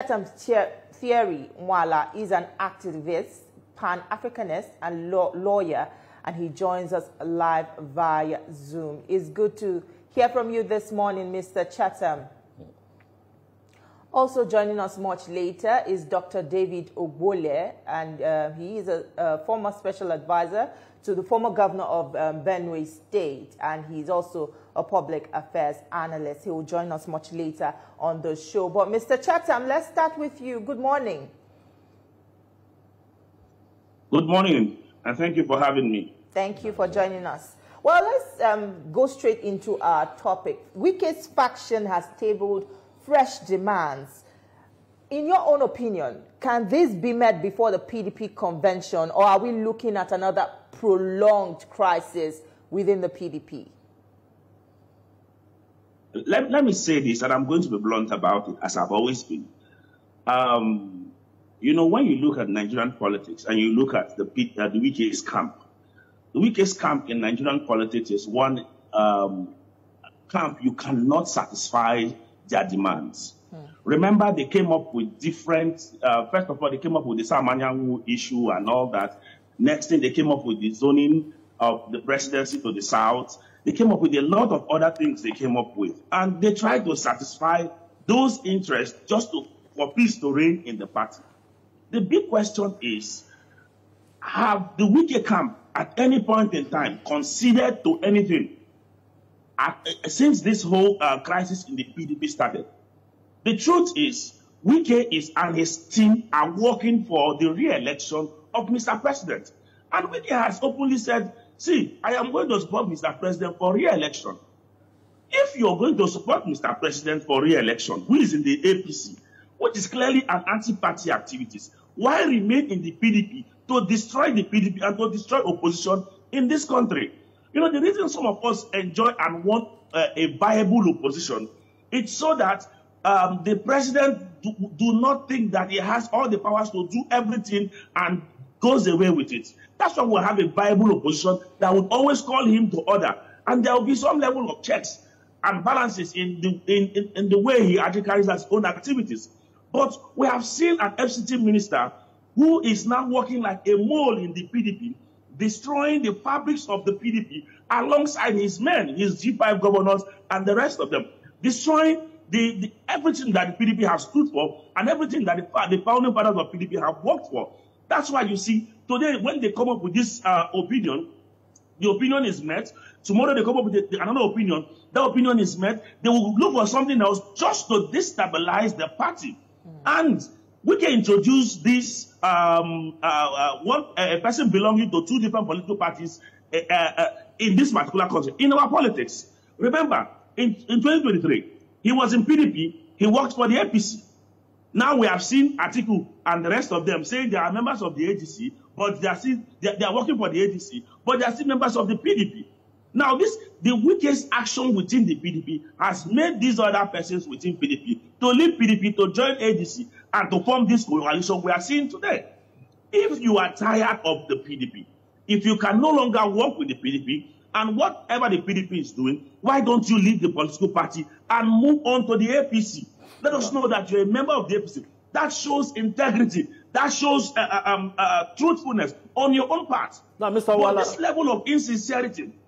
Chetam's theory, Nwala, is an activist, Pan-Africanist, and lawyer, and he joins us live via Zoom. It's good to hear from you this morning, Mr. Chetam. Also joining us much later is Dr. David Ogbole, and he is a former special advisor to the former governor of Benue State, and he's also a public affairs analyst. He will join us much later on the show. But Mr. Chetam, let's start with you. Good morning. Good morning, and thank you for having me. Thank you for joining us. Well, let's go straight into our topic. Wike's faction has tabled fresh demands. In your own opinion, can this be met before the PDP convention, or are we looking at another prolonged crisis within the PDP? Let me say this, and I'm going to be blunt about it, as I've always been. You know, when you look at Nigerian politics and you look at the Wike's camp, the Wike's camp in Nigerian politics is one camp you cannot satisfy their demands. Remember, they came up with different, first of all, they came up with the Samanyangu issue and all that. Next thing, they came up with the zoning of the presidency to the south. They came up with a lot of other things they came up with. And they tried to satisfy those interests just for peace to reign in the party. The big question is, have the Wike camp at any point in time considered to anything since this whole crisis in the PDP started? The truth is, Wike and his team are working for the re-election of Mr. President. And Wike has openly said, see, I am going to support Mr. President for re-election. If you're going to support Mr. President for re-election, who is in the APC, which is clearly an anti-party activities, why remain in the PDP to destroy the PDP and to destroy opposition in this country? You know, the reason some of us enjoy and want a viable opposition, it's so that the president do not think that he has all the powers to do everything and goes away with it. That's why we'll have a viable opposition that would always call him to order. And there will be some level of checks and balances in the way he actually carries out his own activities. But we have seen an FCT minister who is now working like a mole in the PDP, destroying the fabrics of the PDP alongside his men, his G5 governors, and the rest of them, destroying everything that the PDP has stood for and everything that the founding fathers of PDP have worked for. That's why you see, today when they come up with this opinion, the opinion is met. Tomorrow they come up with another opinion. The opinion is met. They will look for something else just to destabilize the party. And we can introduce this a person belonging to two different political parties in this particular country, in our politics. Remember, in 2023, he was in PDP, he worked for the APC. Now we have seen Atiku and the rest of them saying they are members of the ADC, but they are working for the ADC, but they are still members of the PDP. Now the weakest action within the PDP has made these other persons within PDP to leave PDP to join ADC and to form this coalition we are seeing today. If you are tired of the PDP, if you can no longer work with the PDP, and whatever the PDP is doing, why don't you leave the political party and move on to the APC? Let us know that you're a member of the APC. That shows integrity. That shows truthfulness on your own part. Now, Mr. Nwala, this level of insincerity.